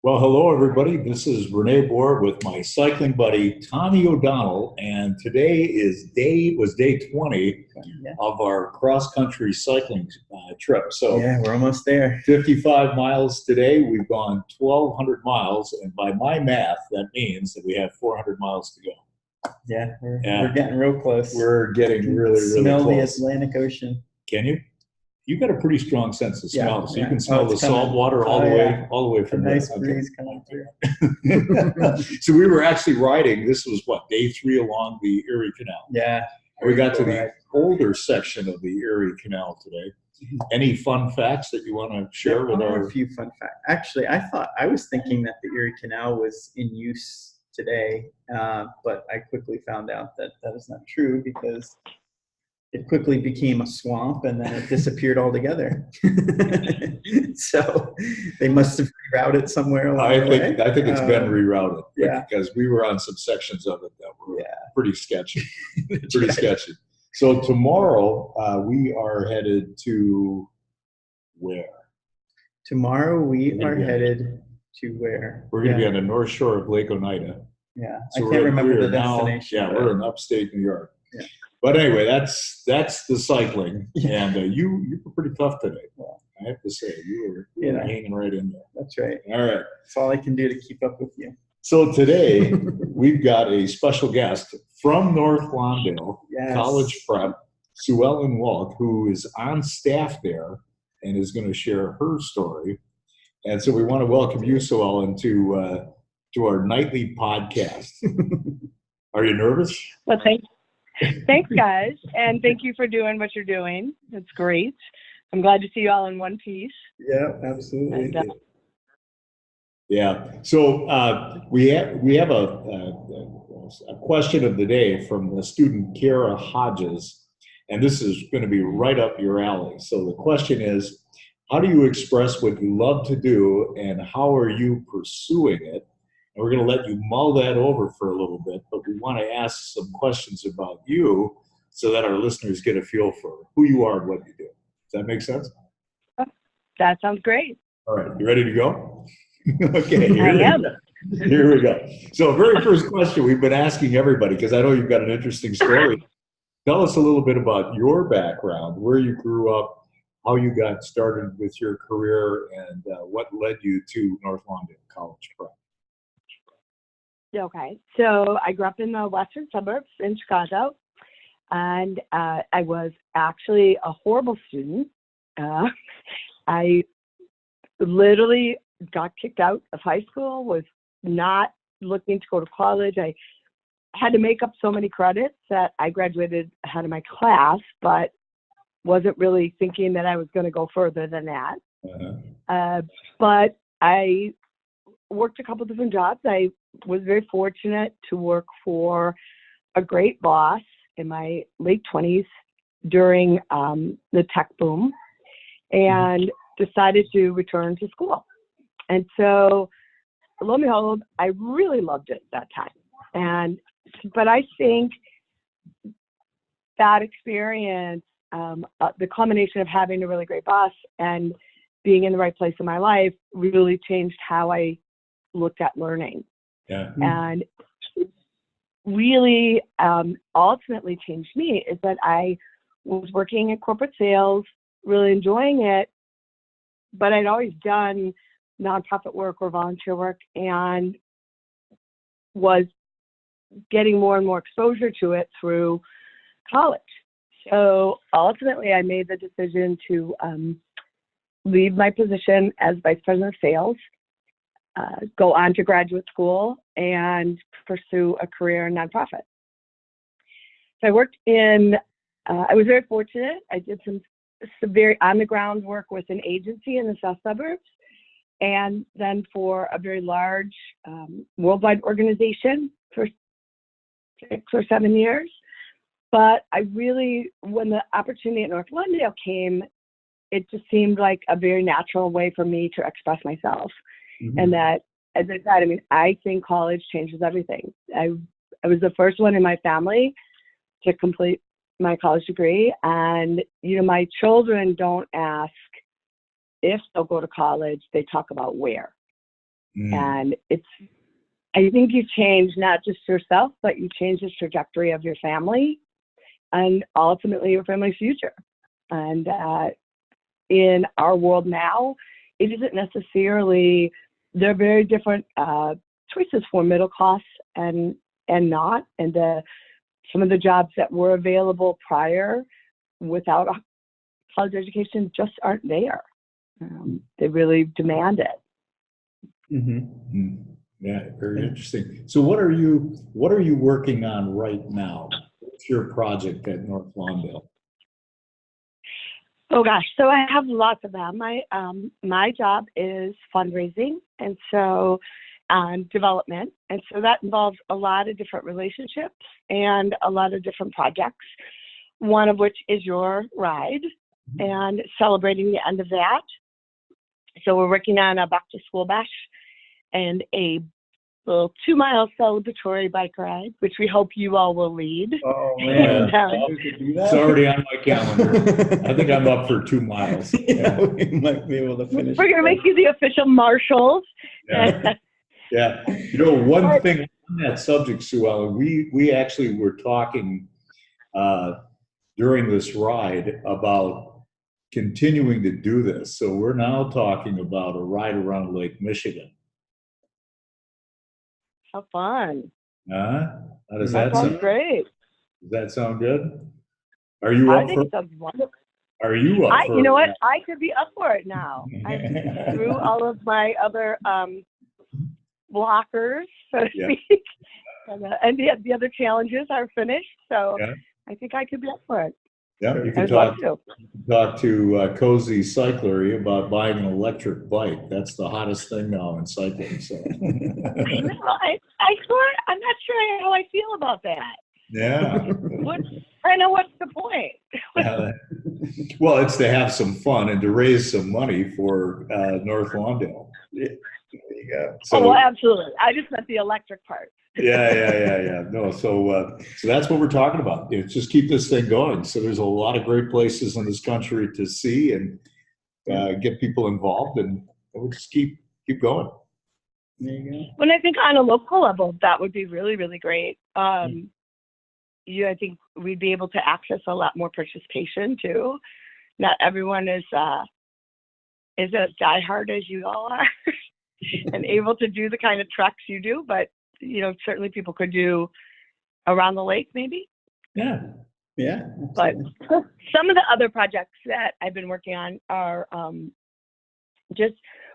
Well, hello everybody. This is Rene Boer with my cycling buddy Tommy O'Donnell, and today was day 20 Yeah. of our cross country cycling trip. So Yeah, we're almost there. 55 miles today. We've gone 1,200 miles, and by my math, that means that we have 400 miles to go. Yeah, we're getting real close. We're getting really smell close. the Atlantic Ocean. Can you? You've got a pretty strong sense of smell, so you can smell the it's salt water all the way A from nice there. breeze coming through. So we were actually riding. This was what, day 3 along the Erie Canal. Yeah. We got to the older section of the Erie Canal today. Any fun facts that you want to share with There are our? a few fun facts. Actually, I was thinking that the Erie Canal was in use today, but I quickly found out that that is not true because it quickly became a swamp and then it disappeared altogether. So they must have rerouted somewhere along the way. I think it's been rerouted. Yeah. Because we were on some sections of it that were pretty sketchy. Right. Sketchy. So tomorrow we are headed to where? Tomorrow we are headed to where? We're going to be on the north shore of Lake Oneida. Yeah, So I can't remember the now, destination. we're in upstate New York. Yeah. But anyway, that's the cycling, Yeah. and you were pretty tough today. Well, I have to say, you were hanging right in there. That's right. All right. That's all I can do to keep up with you. So today we've got a special guest from North Lawndale College Prep, Suellen Wolk, who is on staff there and is going to share her story. And so we want to welcome you, Suellen, to our nightly podcast. Are you nervous? Well, thanks, guys, and thank you for doing what you're doing. It's great. I'm glad to see you all in one piece. Yeah, absolutely. And, yeah. So we have a question of the day from the student Kierra Hodges, and this is going to be right up your alley. So the question is, how do you express what you love to do, and how are you pursuing it? And we're going to let you mull that over for a little bit, but we want to ask some questions about you so that our listeners get a feel for who you are and what you do. Does that make sense? that sounds great. All right. You ready to go? Okay. Here we go. So very first question we've been asking everybody, because I know you've got an interesting story. Tell us a little bit about your background, where you grew up, how you got started with your career, and what led you to North Lawndale College Prep. Okay, so I grew up in the western suburbs in Chicago, and I was actually a horrible student. I literally got kicked out of high school, was not looking to go to college. I had to make up so many credits that I graduated ahead of my class, but wasn't really thinking that I was going to go further than that. But I worked a couple different jobs. I was very fortunate to work for a great boss in my late 20s during the tech boom, and decided to return to school. And so, lo and behold, I really loved it that time. But I think that experience, the combination of having a really great boss and being in the right place in my life, really changed how I looked at learning. Yeah. And really ultimately changed me is that I was working in corporate sales, really enjoying it, but I'd always done nonprofit work or volunteer work and was getting more and more exposure to it through college. So ultimately I made the decision to leave my position as vice president of sales, go on to graduate school, and pursue a career in nonprofit. So I worked I was very fortunate. I did some very on-the-ground work with an agency in the south suburbs, and then for a very large worldwide organization for 6 or 7 years. But I really, when the opportunity at North Lawndale came, it just seemed like a very natural way for me to express myself. Mm-hmm. And that, as I said, I mean, I think college changes everything. I was the first one in my family to complete my college degree. And, you know, my children don't ask if they'll go to college, they talk about where. And I think you change not just yourself, but you change the trajectory of your family and ultimately your family's future. And in our world now, it isn't necessarily, there are very different choices for middle class and not. And some of the jobs that were available prior without a college education just aren't there. They really demand it. Mm-hmm. Yeah, very interesting. So what are you working on right now? What's your project at North Lawndale? Oh gosh, so I have lots of them. My job is fundraising and so development, and so that involves a lot of different relationships and a lot of different projects. One of which is your ride and celebrating the end of that. So we're working on a back to school bash and a little 2-mile celebratory bike ride, which we hope you all will lead. Oh man, It's already on my calendar. I think I'm up for 2 miles. Yeah, we might be able to finish. We're gonna make you the official marshals. Yeah. Yeah. One thing on that subject, Suellen, we actually were talking during this ride about continuing to do this. So we're now talking about a ride around Lake Michigan. How fun. How does That that sounds sound? Does that sound good? Are you I up think for it sounds wonderful. Are you up for You know what? I could be up for it now. I'm through all of my other blockers, so to speak. And the other challenges are finished, so I think I could be up for it. Yeah, you can talk to Cozy Cyclery about buying an electric bike. That's the hottest thing now in cycling. So. I know. I'm not sure how I feel about that. Yeah. I know what's the point. Well, it's to have some fun and to raise some money for North Lawndale. There you go. So, well, absolutely. I just meant the electric part. Yeah. No, so that's what we're talking about. Just keep this thing going. So there's a lot of great places in this country to see and get people involved, and we'll just keep going. There you go. When I think on a local level, that would be really, really great. I think we'd be able to access a lot more participation too. Not everyone is as diehard as you all are and able to do the kind of treks you do, but certainly people could do around the lake maybe. Yeah. But some of the other projects that I've been working on are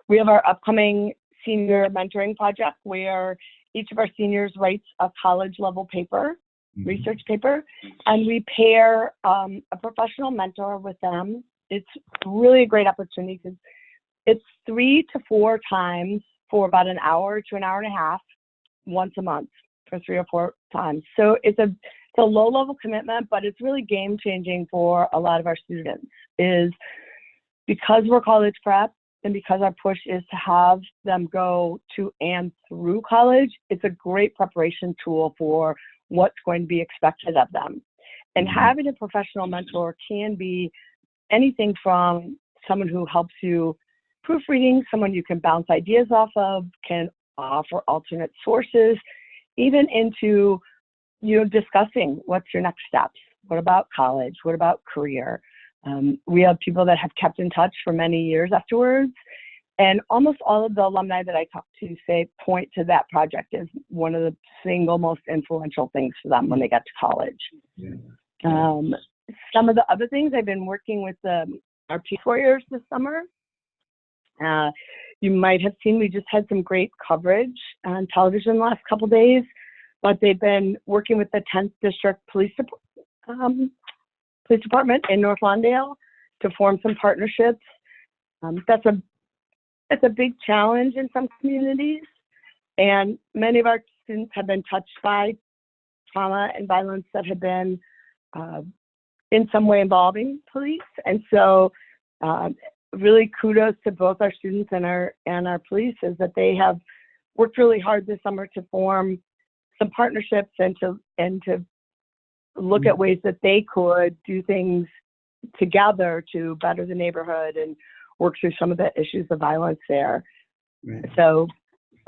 we have our upcoming senior mentoring project where each of our seniors writes a college level paper, research paper, and we pair a professional mentor with them. It's really a great opportunity because it's 3 to 4 times for about an hour to an hour and a half once a month for 3 or 4 times. So it's a low level commitment, but it's really game changing for a lot of our students. Is because we're college prep and because our push is to have them go to and through college, it's a great preparation tool for what's going to be expected of them. And having a professional mentor can be anything from someone who helps you proofreading, someone you can bounce ideas off of, can offer alternate sources, even into discussing what's your next steps. What about college? What about career? We have people that have kept in touch for many years afterwards, and almost all of the alumni that I talk to point to that project as one of the single most influential things for them when they got to college. Some of the other things I've been working with our Peace Warriors this summer. You might have seen we just had some great coverage on television the last couple days, but they've been working with the 10th District Police Department in North Lawndale to form some partnerships. That's a big challenge in some communities, and many of our students have been touched by trauma and violence that have been in some way involving police, and so really kudos to both our students and our police is that they have worked really hard this summer to form some partnerships and to look at ways that they could do things together to better the neighborhood and work through some of the issues of violence there. So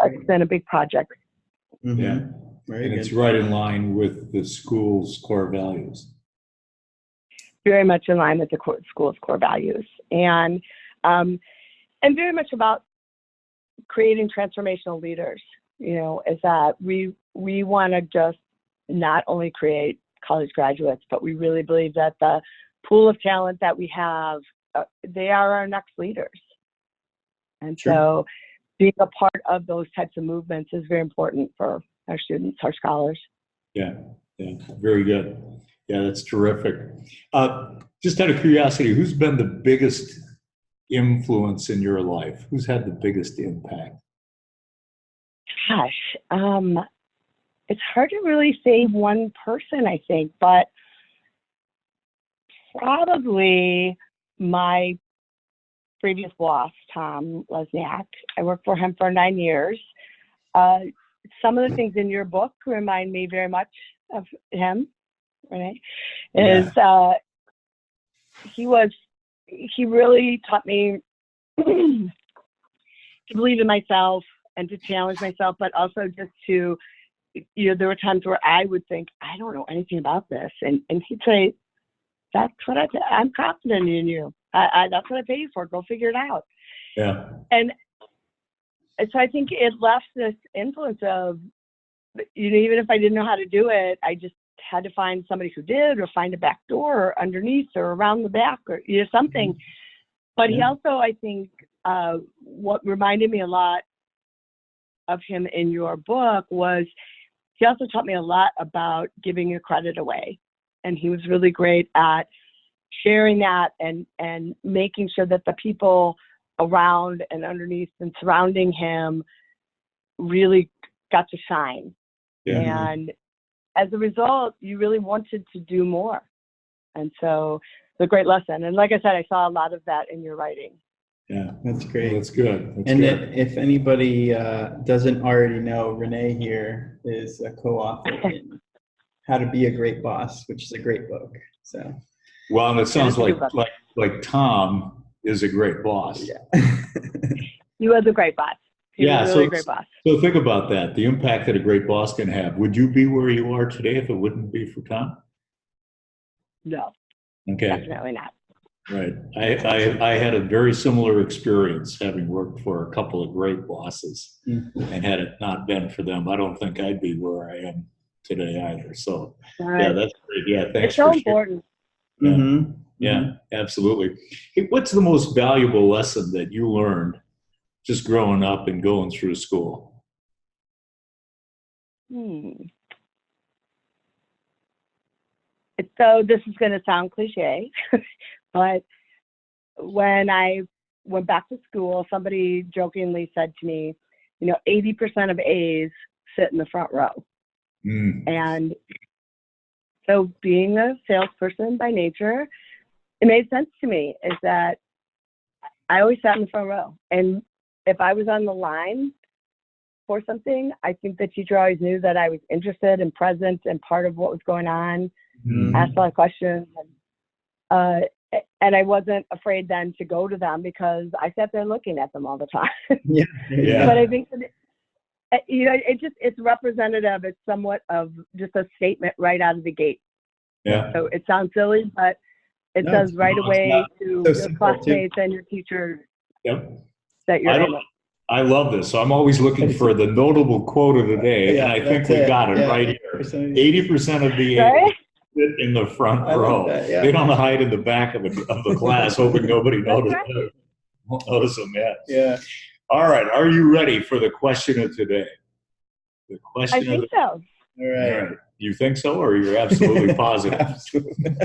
It's been a big project. Mm-hmm. Yeah. Very And good. it's right in line with the school's core values. Very much in line with the school's core values, and very much about creating transformational leaders. Is that we want to just not only create college graduates, but we really believe that the pool of talent that we have, they are our next leaders. And Sure. so being a part of those types of movements is very important for our students, our scholars. Yeah, very good. Yeah, that's terrific. Just out of curiosity, who's been the biggest influence in your life? Who's had the biggest impact? Gosh, it's hard to really say one person, I think, but probably my previous boss, Tom Lesniak. I worked for him for 9 years. Some of the things in your book remind me very much of him, Rene. He really taught me to believe in myself and to challenge myself, but also just to, there were times where I would think, I don't know anything about this. And he'd say, that's what I'm confident in you. That's what I pay you for. Go figure it out. Yeah. And so I think it left this influence of, even if I didn't know how to do it, I just had to find somebody who did, or find a back door, or underneath, or around the back, or something. But he also, I think, what reminded me a lot of him in your book was he also taught me a lot about giving your credit away. And he was really great at sharing that and making sure that the people around and underneath and surrounding him really got to shine. Yeah. And as a result, you really wanted to do more. And so it's a great lesson. And like I said, I saw a lot of that in your writing. Yeah, that's great. Well, that's good. That's And good. if anybody doesn't already know, Rene here is a co-author in How to Be a Great Boss, which is a great book. So, Well, and it sounds Yeah, like Tom is a great boss. yeah. He was a great boss. He was really a great boss. So think about that, the impact that a great boss can have. Would you be where you are today if it wouldn't be for Tom? No, Okay. definitely not. Right. I had a very similar experience, having worked for a couple of great bosses. And had it not been for them, I don't think I'd be where I am today either. So yeah, that's great. Yeah, thanks it's so for important. sharing. Yeah. Mm-hmm. Yeah, absolutely. Hey, what's the most valuable lesson that you learned just growing up and going through school? So this is going to sound cliche, but when I went back to school, somebody jokingly said to me, 80% of A's sit in the front row. And so being a salesperson by nature, it made sense to me is that I always sat in the front row. And if I was on the line for something, I think the teacher always knew that I was interested and present and part of what was going on, asked a lot of questions. And I wasn't afraid then to go to them because I sat there looking at them all the time. Yeah. But I think that, it's representative. It's somewhat of just a statement right out of the gate. Yeah. So it sounds silly, but it says right away to so your classmates and your teachers that you're in it. I love this. So I'm always looking for the notable quote of the day, and I think we got it right here. 80% of the A's sit in the front row. They don't hide in the back of the class, hoping nobody notices them yet. Yeah. All right. Are you ready for the question of today? The question I think so. All right. You think so, or you're absolutely positive? Absolutely.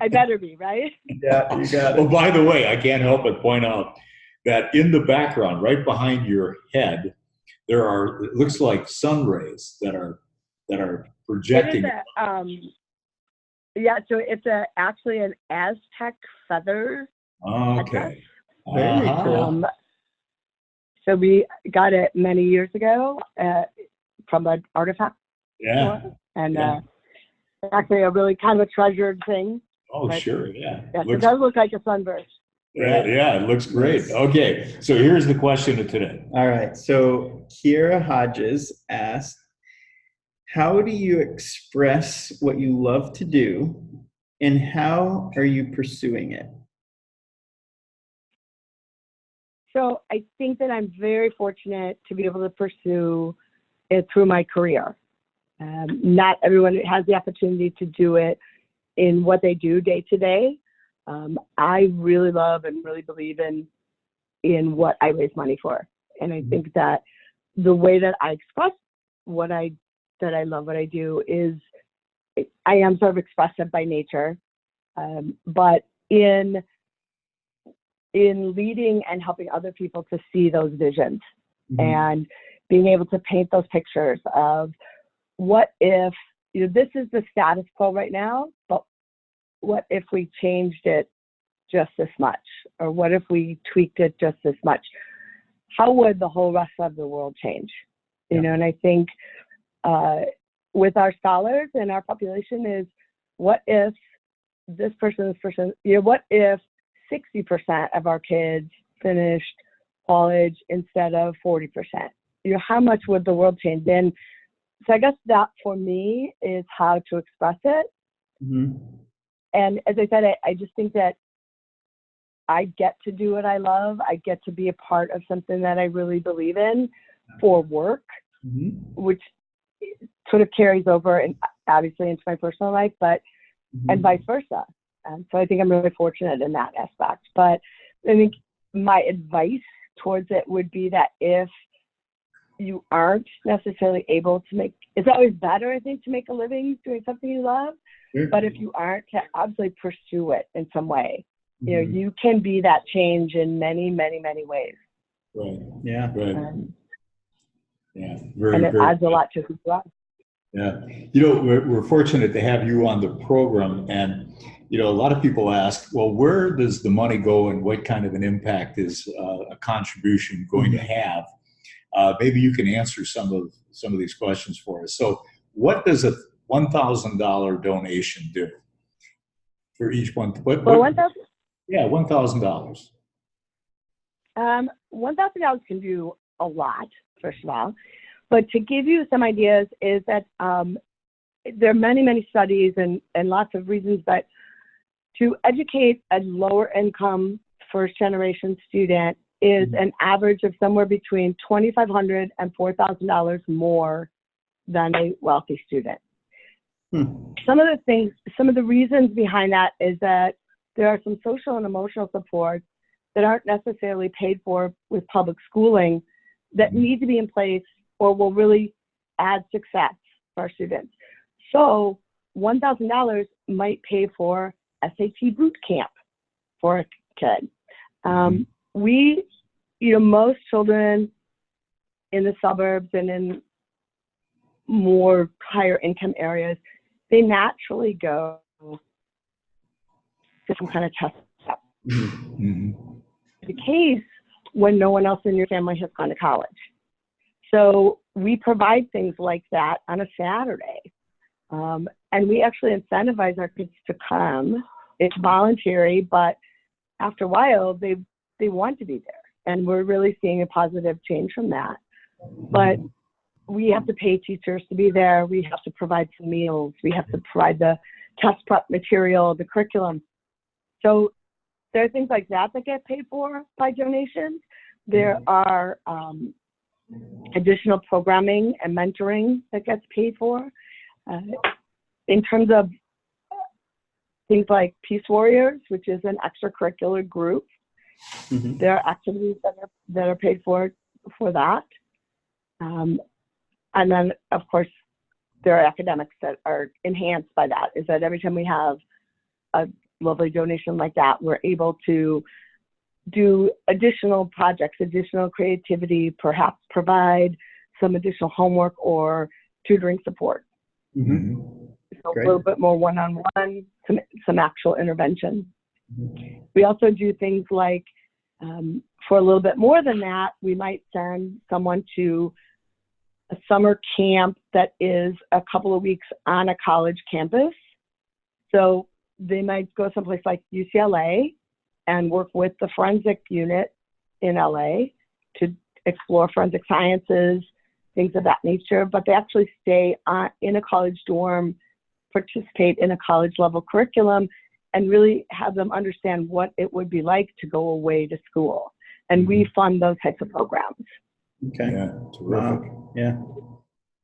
I better be, right? Yeah, you got it. Oh, by the way, I can't help but point out that in the background, right behind your head, it looks like sun rays that are projecting. So it's actually an Aztec feather. Okay. Very cool. So we got it many years ago from an artifact. Yeah. And actually a really kind of a treasured thing. Oh, sure. Yeah. Yes, it does look like a sunburst. Yeah, yeah, it looks great. Yes. Okay, so here's the question of today. All right. So Kierra Hodges asked, how do you express what you love to do, and how are you pursuing it? So I think that I'm very fortunate to be able to pursue it through my career. Not everyone has the opportunity to do it in what they do day to day. I really love and really believe in what I raise money for, and I think that the way that I express that I love what I do is I am sort of expressive by nature, but in leading and helping other people to see those visions and being able to paint those pictures of what if, this is the status quo right now, but what if we changed it just this much? Or what if we tweaked it just this much? How would the whole rest of the world change? You know, and I think with our scholars and our population is, what if this person, what if 60% of our kids finished college instead of 40%? How much would the world change? And so I guess that for me is how to express it. And as I said, I just think that I get to do what I love. I get to be a part of something that I really believe in for work, which sort of carries over and obviously into my personal life, but and vice versa. And so I think I'm really fortunate in that aspect. But I think my advice towards it would be that if you aren't necessarily able to it's always better, I think, to make a living doing something you love. But if you aren't, to absolutely pursue it in some way. You can be that change in many, many, many ways. Right. Yeah. Right. Yeah. And it adds a lot to who you are. Yeah. We're fortunate to have you on the program. And, a lot of people ask, well, where does the money go and what kind of an impact is a contribution going to have? Maybe you can answer some of these questions for us. So what does a $1,000 donation do for each one? Yeah, $1,000. $1,000 can do a lot, first of all. But to give you some ideas is that there are many, many studies and lots of reasons, but to educate a lower income first generation student is an average of somewhere between $2,500 and $4,000 more than a wealthy student. Some of the reasons behind that is that there are some social and emotional supports that aren't necessarily paid for with public schooling that need to be in place or will really add success for our students. So $1,000 might pay for SAT boot camp for a kid. Most children in the suburbs and in more higher income areas, they naturally go to some kind of test prep. The case when no one else in your family has gone to college. So we provide things like that on a Saturday. And we actually incentivize our kids to come. It's voluntary, but after a while, they want to be there. And we're really seeing a positive change from that. But we have to pay teachers to be there. We have to provide some meals. We have to provide the test prep material, the curriculum. So there are things like that get paid for by donations. There are additional programming and mentoring that gets paid for. In terms of things like Peace Warriors, which is an extracurricular group, there are activities that are paid for that. And then, of course, there are academics that are enhanced by that, is that every time we have a lovely donation like that, we're able to do additional projects, additional creativity, perhaps provide some additional homework or tutoring support. So a little bit more one-on-one, some actual intervention. We also do things like, for a little bit more than that, we might send someone to a summer camp that is a couple of weeks on a college campus. So they might go someplace like UCLA and work with the forensic unit in LA to explore forensic sciences, things of that nature, but they actually stay in a college dorm, participate in a college level curriculum, and really have them understand what it would be like to go away to school. And we fund those types of programs. Okay. Yeah, terrific. Wow. Yeah,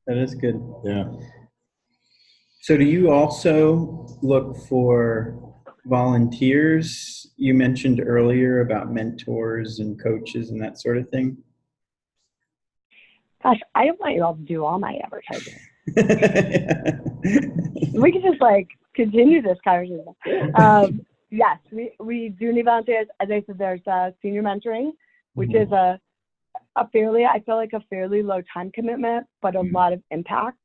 that is good. Yeah. So do you also look for volunteers? You mentioned earlier about mentors and coaches and that sort of thing. Gosh, I don't want you all to do all my advertising. We can just like continue this conversation. Yes, we do need volunteers. As I said, there's senior mentoring, which is a fairly, I feel like a fairly low time commitment, but a lot of impact.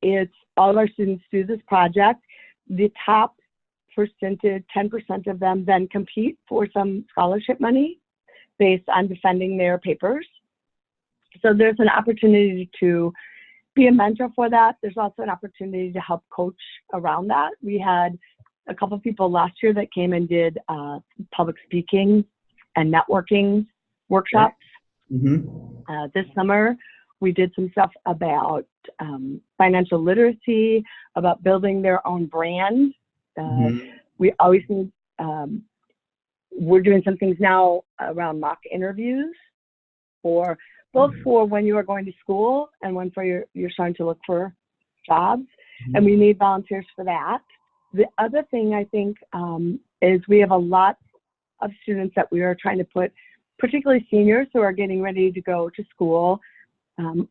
It's all of our students do this project. The top percentage, 10% of them then compete for some scholarship money based on defending their papers. So there's an opportunity to be a mentor for that. There's also an opportunity to help coach around that. We had a couple of people last year that came and did public speaking and networking workshops. This summer, we did some stuff about financial literacy, about building their own brand. We always need, we're doing some things now around mock interviews for both for when you are going to school and when for you're starting to look for jobs. And we need volunteers for that. The other thing I think is we have a lot of students that we are trying to put, particularly seniors who are getting ready to go to school,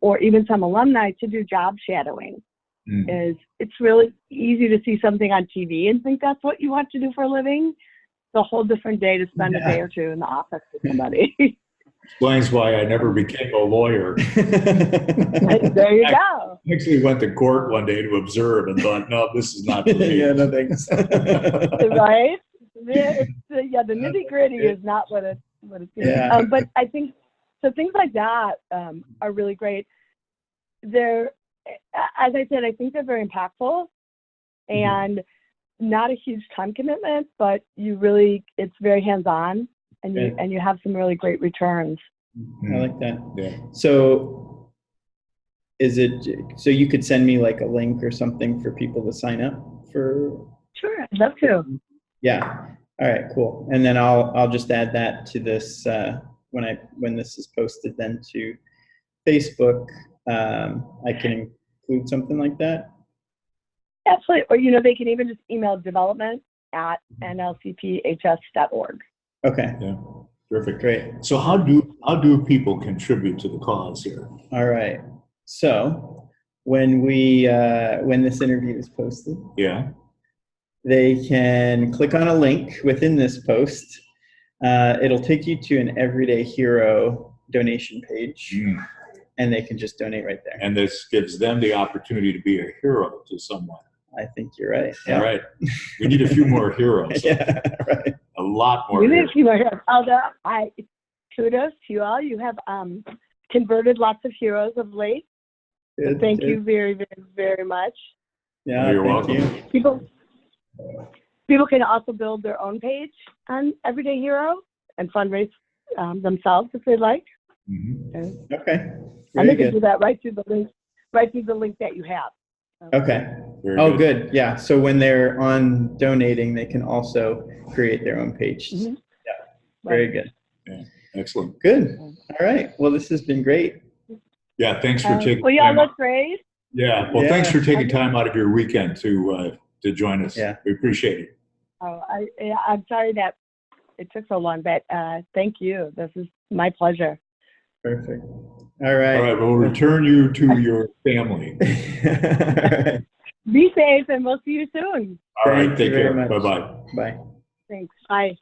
or even some alumni to do job shadowing. It's really easy to see something on TV and think that's what you want to do for a living. It's a whole different day to spend a day or two in the office with somebody. Explains why I never became a lawyer. There you go. I actually went to court one day to observe and thought, no, this is not for me. Yeah, no thanks. Right? The nitty gritty is not what it's. Yeah. But I think, so things like that are really great. They're, as I said, I think they're very impactful and not a huge time commitment, but you really, it's very hands-on. And you have some really great returns. I like that. Yeah. So so you could send me like a link or something for people to sign up for? Sure, I'd love to. Yeah. All right, cool. And then I'll just add that to this when this is posted then to Facebook. I can include something like that. Absolutely. Or they can even just email development@nlcphs.org. Okay. Yeah. Terrific. Great. So how do people contribute to the cause here? All right. So when this interview is posted, they can click on a link within this post. It'll take you to an Everyday Hero donation page, and they can just donate right there. And this gives them the opportunity to be a hero to someone. I think you're right. Yeah. All right. We need a few more heroes. Yeah, right. A lot more We need heroes. a few more heroes. Although kudos to you all. You have converted lots of heroes of late. Good, thank you very, very, very much. Yeah, You're thank welcome. you. People can also build their own page on Everyday Hero and fundraise themselves if they'd like. Okay. And they Very can do good. that right through the link that you have. Okay. Very good. Yeah. So when they're on donating, they can also create their own page. Yeah. Very good. Yeah. Excellent. Good. All right. Well, this has been great. Yeah. Thanks for taking. Well, y'all look great. Yeah. Well, thanks for taking time out of your weekend to join us. Yeah. We appreciate it. Oh, I'm sorry that it took so long, but thank you. This is my pleasure. Perfect. All right. All right. We'll return you to your family. All right. Be safe, and we'll see you soon. All right. Thank Take you very care. much. Bye-bye. Bye. Thanks. Bye.